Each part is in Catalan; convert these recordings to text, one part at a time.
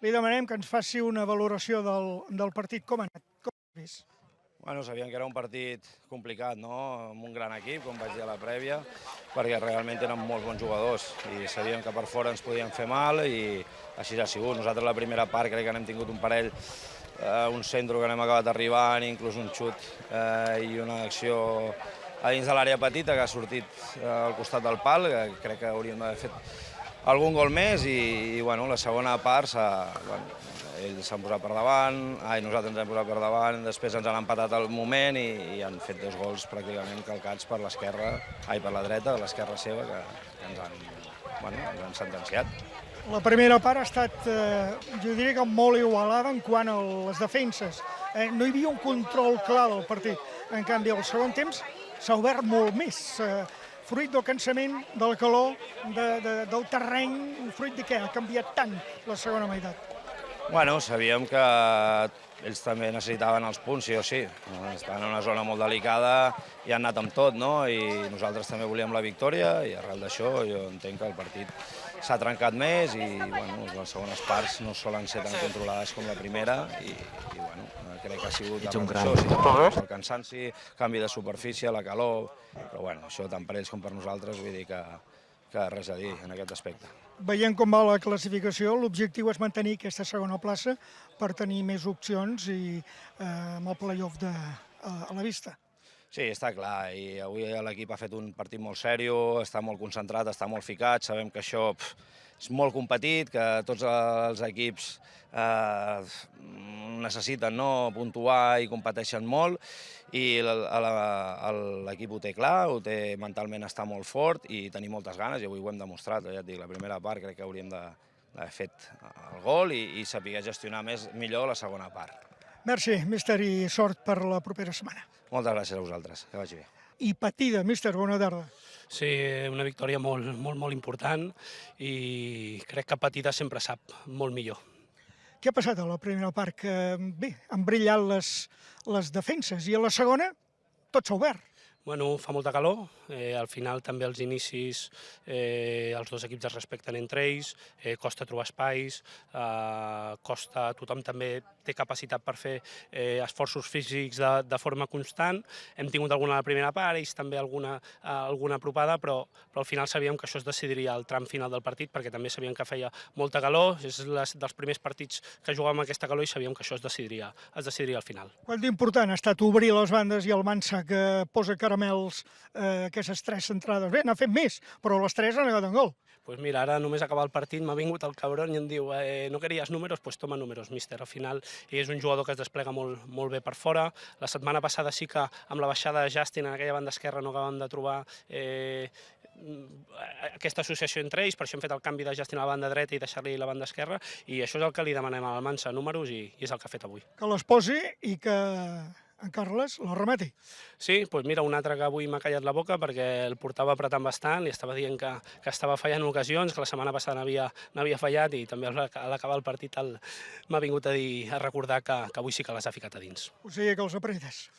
li demanem que ens faci una valoració del partit. Com ha anat? Com ho has vist? Bueno, sabíem que era un partit complicat, no? Amb un gran equip, com vaig dir a la prèvia, perquè realment tenen molts bons jugadors i sabíem que per fora ens podien fer mal i així ha sigut. Nosaltres la primera part crec que n'hem tingut un parell, un centre que n'hem acabat arribant, inclús un xut i una acció a dins de l'àrea petita que ha sortit al costat del pal, que crec que hauríem d'haver fet algun gol més i bueno, la segona part ells s'han posat per davant, nosaltres ens hem posat per davant, després ens han empatat al moment i han fet 2 gols pràcticament calcats per l'esquerra, per la dreta, l'esquerra seva, que ens han sentenciat. La primera part ha estat, jo diria que molt igualada en quant a les defenses. No hi havia un control clar del partit. En canvi, al segon temps s'ha obert molt més. Fruit del cansament, de la calor, del terreny, fruit de què? Ha canviat tant la segona meitat. Bueno, sabíem que ells també necessitaven els punts, sí o sí. Estaven en una zona molt delicada i han anat amb tot, no? I nosaltres també volíem la victòria i arrel d'això jo entenc que el partit s'ha trencat més i bueno, les segones parts no solen ser tan controlades com la primera i bueno, crec que ha sigut el cansanci, canvi de superfície, la calor, però bueno, això tant per ells com per nosaltres vull dir que res a dir en aquest aspecte. Veient com va la classificació, l'objectiu és mantenir aquesta segona plaça per tenir més opcions i amb el play-off a la vista. Sí, està clar, i avui l'equip ha fet un partit molt seriós, està molt concentrat, està molt ficat, sabem que això és molt competit, que tots els equips necessiten puntuar i competeixen molt, i l'equip ho té clar, ho té mentalment, està molt fort i tenir moltes ganes, i avui ho hem demostrat, ja et dic, la primera part crec que hauríem d'haver fet el gol i saber gestionar millor la segona part. Merci, míster, i sort per la propera setmana. Moltes gràcies a vosaltres, que vagi bé. I patida, míster, bona tarda. Sí, una victòria molt important i crec que patida sempre sap molt millor. Què ha passat a la primera part? Que bé, han brillat les defenses i a la segona tot s'ha obert. Bueno, fa molta calor, al final també als inicis els dos equips es respecten entre ells, costa trobar espais, tothom també té capacitat per fer esforços físics de forma constant. Hem tingut alguna a la primera part, ells també alguna apropada, però al final sabíem que això es decidiria al tram final del partit, perquè també sabíem que feia molta calor, és dels primers partits que jugàvem aquesta calor i sabíem que això es decidiria al final. Quant d'important ha estat obrir les bandes i el Mansa que posa caramels aquestes 3 centrades? Bé, n'ha fet més, però les 3 han acabat en gol. Pues mira, ara només acabar el partit m'ha vingut el cabron i em diu no queries números? Pues toma números, míster. Al final és un jugador que es desplega molt bé per fora. La setmana passada sí que amb la baixada de Justin en aquella banda esquerra no acabem de trobar aquesta associació entre ells, per això hem fet el canvi de Justin a la banda dreta i deixar-li la banda esquerra, i això és el que li demanem al Mansa, números, i és el que ha fet avui. Que les posi i que en Carles la remeti. Sí, doncs mira, un altre que avui m'ha callat la boca perquè el portava apretant bastant, li estava dient que estava fallant ocasions, que la setmana passada n'havia fallat, i també a l'acabar el partit m'ha vingut a recordar que avui sí que les ha ficat a dins. O sigui que els apretes.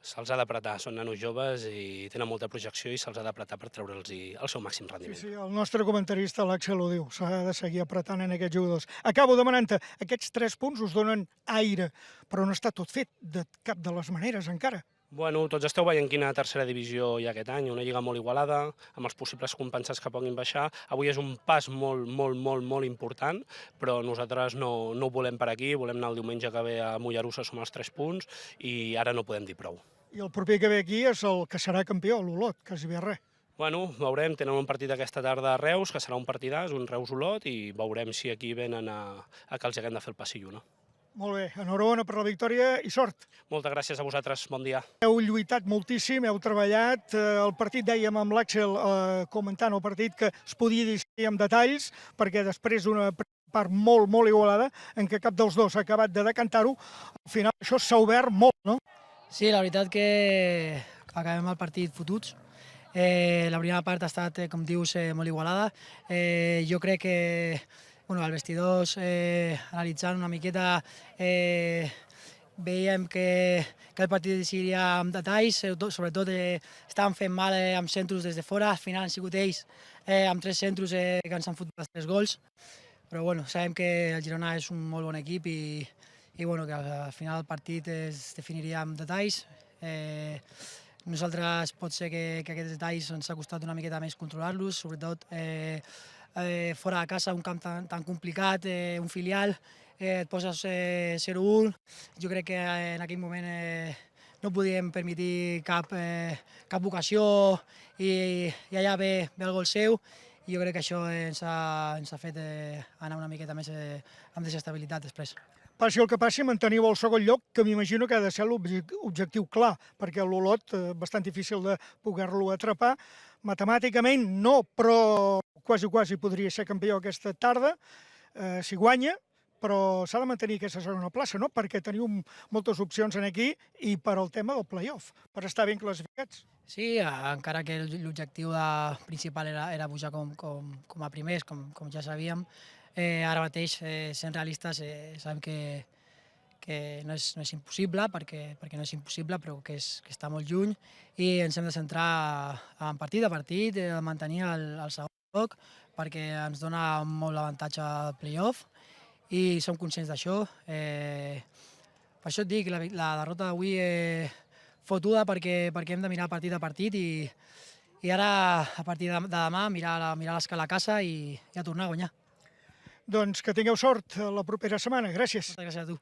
Se'ls ha d'apretar, són nanos joves i tenen molta projecció i se'ls ha d'apretar per treure'ls el seu màxim rendiment. Sí, el nostre comentarista, l'Àxel, ho diu, s'ha de seguir apretant en aquests jugadors. Acabo demanant-te, aquests 3 punts us donen aire, però no està tot fet de cap de les maneres encara. Bueno, tots esteu veient quina tercera divisió hi ha aquest any, una lliga molt igualada, amb els possibles compensats que puguin baixar. Avui és un pas molt important, però nosaltres no ho volem per aquí, volem anar el diumenge que ve a Mollerussa, som els 3 punts, i ara no podem dir prou. I el proper que ve aquí és el que serà campió, l'Olot, quasi bé res. Bueno, veurem, tenen un partit aquesta tarda a Reus, que serà un partidàs, un Reus-Olot, i veurem si aquí venen a que els haguem de fer el passillo, no? Molt bé, enhorabona per la victòria i sort. Moltes gràcies a vosaltres, bon dia. Heu lluitat moltíssim, heu treballat. El partit, dèiem amb l'Àxel, comentant el partit, que es podia dir amb detalls, perquè després d'una part molt igualada, en què cap dels dos ha acabat de decantar-ho, al final això s'ha obert molt, no? Sí, la veritat que acabem el partit fotuts. La primera part ha estat, com dius, molt igualada. Jo crec que al vestidor, analitzant una miqueta, veiem que el partit decidiria amb detalls, sobretot estaven fent mal amb centros des de fora, al final han sigut ells amb 3 centros que ens han fotut els 3 gols. però bueno, sabem que el Girona és un molt bon equip i bueno, que al final del partit es definiria amb detalls. Nosaltres pot ser que aquests detalls ens ha costat una miqueta més controlar-los, sobretot fora de casa, un camp tan complicat, un filial, et poses 0-1. Jo crec que en aquell moment no podíem permetre cap ocasió i allà ve el gol seu i jo crec que això ens ha fet anar una miqueta més amb desestabilitat després. Passi el que passi, manteniu el segon lloc, que m'imagino que ha de ser l'objectiu clar, perquè l'Olot bastant difícil de poder-lo atrapar. Matemàticament no, però quasi podria ser campió aquesta tarda, si guanya, però s'ha de mantenir aquesta segona plaça, no? Perquè teniu moltes opcions en aquí i per al tema del play-off, per estar ben classificats. Sí, encara que l'objectiu principal era pujar com a primers, com ja sabíem, ara mateix, sent realistes, sabem que no és impossible, perquè no és impossible, però que està molt lluny i ens hem de centrar en partit a partit, mantenir el segon lloc, perquè ens dona molt l'avantatge al play-off i som conscients d'això. Per això et dic, la derrota d'avui fotuda perquè hem de mirar partit a partit i ara, a partir de demà, mirar l'escala a casa i a tornar a guanyar. Doncs que tingueu sort la propera setmana. Gràcies. Moltes gràcies a tu.